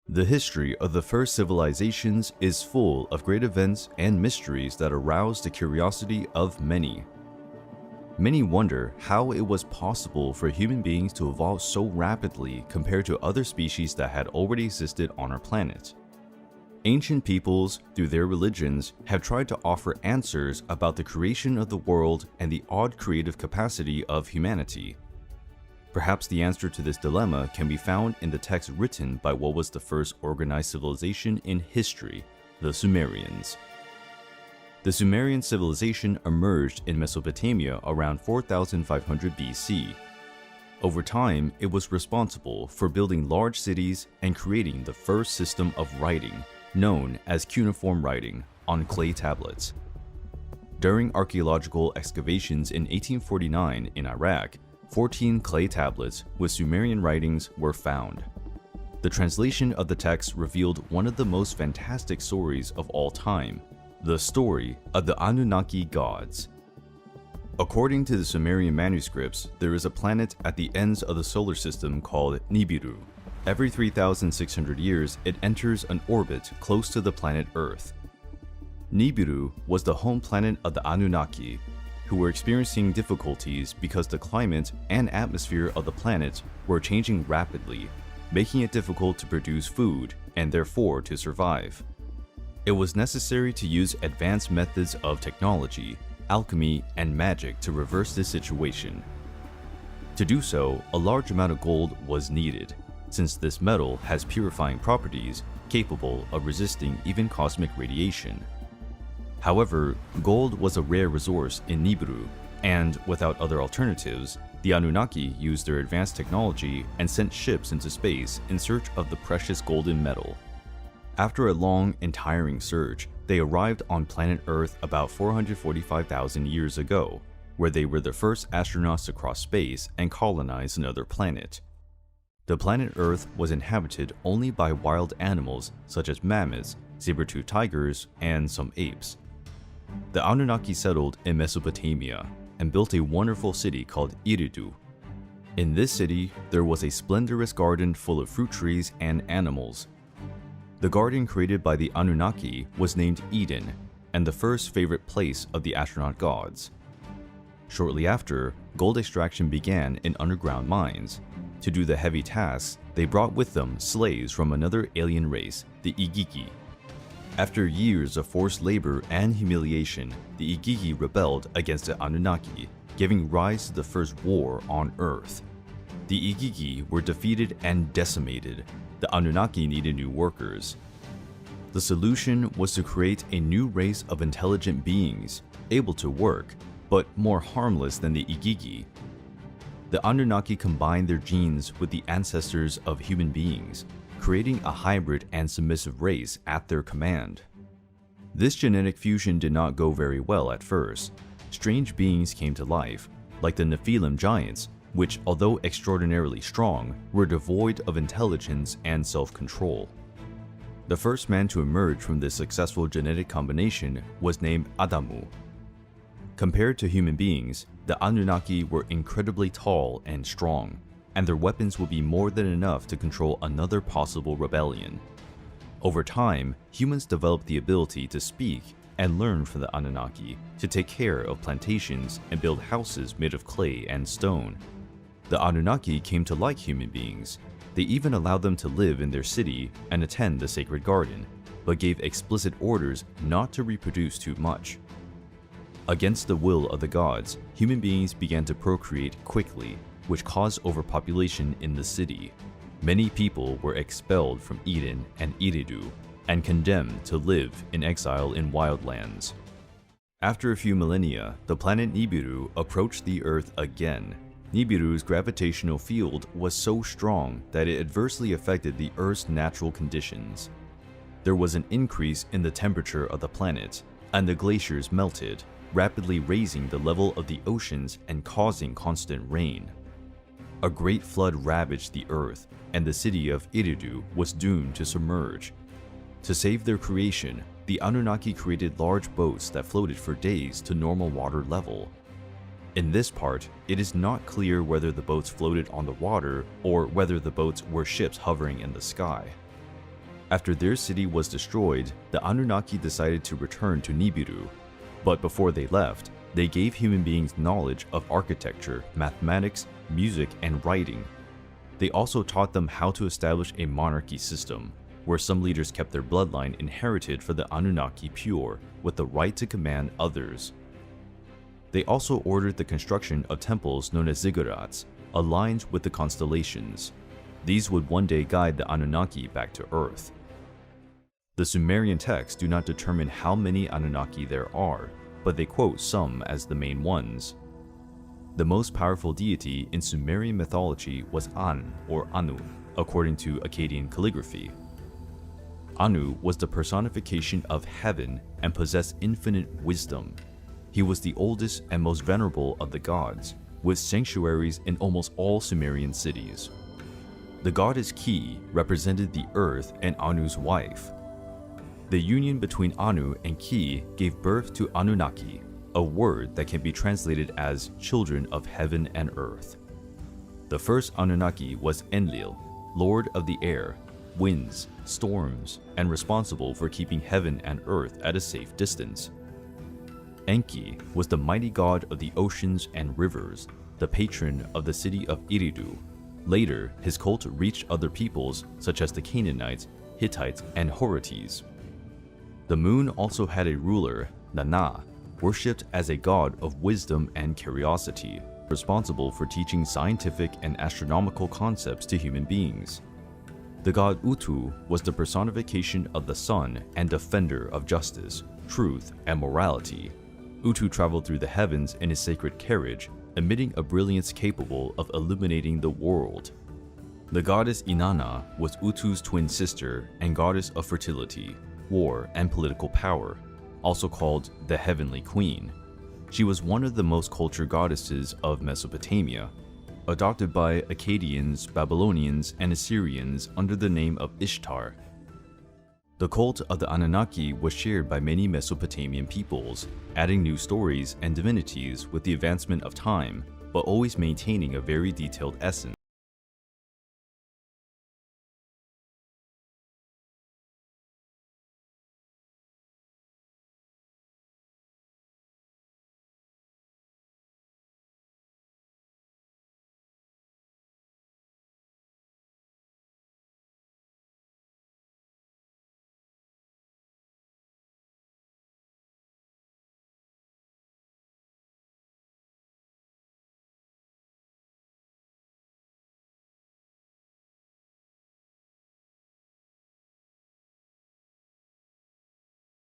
The history of the first civilizations is full of great events and mysteries that arouse the curiosity of many. Many wonder how it was possible for human beings to evolve so rapidly compared to other species that had already existed on our planet. Ancient peoples, through their religions, have tried to offer answers about the creation of the world and the odd creative capacity of humanity. Perhaps the answer to this dilemma can be found in the text written by what was the first organized civilization in history, the Sumerians. The Sumerian civilization emerged in Mesopotamia around 4500 BC. Over time, it was responsible for building large cities and creating the first system of writing, known as cuneiform writing, on clay tablets. During archaeological excavations in 1849 in Iraq, 14 clay tablets with Sumerian writings were found. The translation of the text revealed one of the most fantastic stories of all time, the story of the Anunaki gods. According to the Sumerian manuscripts, there is a planet at the ends of the solar system called Nibiru. Every 3,600 years, it enters an orbit close to the planet Earth. Nibiru was the home planet of the Anunnaki, who were experiencing difficulties because the climate and atmosphere of the planet were changing rapidly, making it difficult to produce food and therefore to survive. It was necessary to use advanced methods of technology, alchemy, and magic to reverse this situation. To do so, a large amount of gold was needed, since this metal has purifying properties capable of resisting even cosmic radiation. However, gold was a rare resource in Nibiru, and without other alternatives, the Anunnaki used their advanced technology and sent ships into space in search of the precious golden metal. After a long and tiring search, they arrived on planet Earth about 445,000 years ago, where they were the first astronauts to cross space and colonize another planet. The planet Earth was inhabited only by wild animals such as mammoths, saber-toothed tigers, and some apes. The Anunnaki settled in Mesopotamia and built a wonderful city called Eridu. In this city, there was a splendorous garden full of fruit trees and animals. The garden created by the Anunnaki was named Eden, and the first favorite place of the astronaut gods. Shortly after, gold extraction began in underground mines. To do the heavy tasks, they brought with them slaves from another alien race, the Igigi. After years of forced labor and humiliation, the Igigi rebelled against the Anunnaki, giving rise to the first war on Earth. The Igigi were defeated and decimated. The Anunnaki needed new workers. The solution was to create a new race of intelligent beings, able to work, but more harmless than the Igigi. The Anunnaki combined their genes with the ancestors of human beings, creating a hybrid and submissive race at their command. This genetic fusion did not go very well at first. Strange beings came to life, like the Nephilim giants, which, although extraordinarily strong, were devoid of intelligence and self-control. The first man to emerge from this successful genetic combination was named Adamu. Compared to human beings, the Anunnaki were incredibly tall and strong, and their weapons would be more than enough to control another possible rebellion. Over time, humans developed the ability to speak and learn from the Anunnaki, to take care of plantations and build houses made of clay and stone. The Anunnaki came to like human beings. They even allowed them to live in their city and attend the sacred garden, but gave explicit orders not to reproduce too much. Against the will of the gods, human beings began to procreate quickly, which caused overpopulation in the city. Many people were expelled from Eden and Eridu and condemned to live in exile in wildlands. After a few millennia, the planet Nibiru approached the Earth again. Nibiru's gravitational field was so strong that it adversely affected the Earth's natural conditions. There was an increase in the temperature of the planet, and the glaciers melted, rapidly raising the level of the oceans and causing constant rain. A great flood ravaged the Earth, and the city of Eridu was doomed to submerge. To save their creation, the Anunnaki created large boats that floated for days to normal water level. In this part, it is not clear whether the boats floated on the water or whether the boats were ships hovering in the sky. After their city was destroyed, the Anunnaki decided to return to Nibiru. But before they left, they gave human beings knowledge of architecture, mathematics, music, and writing. They also taught them how to establish a monarchy system, where some leaders kept their bloodline inherited for the Anunnaki pure, with the right to command others. They also ordered the construction of temples known as ziggurats, aligned with the constellations. These would one day guide the Anunnaki back to Earth. The Sumerian texts do not determine how many Anunnaki there are, but they quote some as the main ones. The most powerful deity in Sumerian mythology was An, or Anu, according to Akkadian calligraphy. Anu was the personification of heaven and possessed infinite wisdom. He was the oldest and most venerable of the gods, with sanctuaries in almost all Sumerian cities. The goddess Ki represented the earth and Anu's wife. The union between Anu and Ki gave birth to Anunnaki, a word that can be translated as children of heaven and earth. The first Anunnaki was Enlil, lord of the air, winds, storms, and responsible for keeping heaven and earth at a safe distance. Enki was the mighty god of the oceans and rivers, the patron of the city of Eridu. Later, his cult reached other peoples such as the Canaanites, Hittites, and Horites. The moon also had a ruler, Nana, worshipped as a god of wisdom and curiosity, responsible for teaching scientific and astronomical concepts to human beings. The god Utu was the personification of the sun and defender of justice, truth, and morality. Utu traveled through the heavens in his sacred carriage, emitting a brilliance capable of illuminating the world. The goddess Inanna was Utu's twin sister and goddess of fertility, war, and political power, also called the Heavenly Queen. She was one of the most cultured goddesses of Mesopotamia, adopted by Akkadians, Babylonians, and Assyrians under the name of Ishtar. The cult of the Anunnaki was shared by many Mesopotamian peoples, adding new stories and divinities with the advancement of time, but always maintaining a very detailed essence.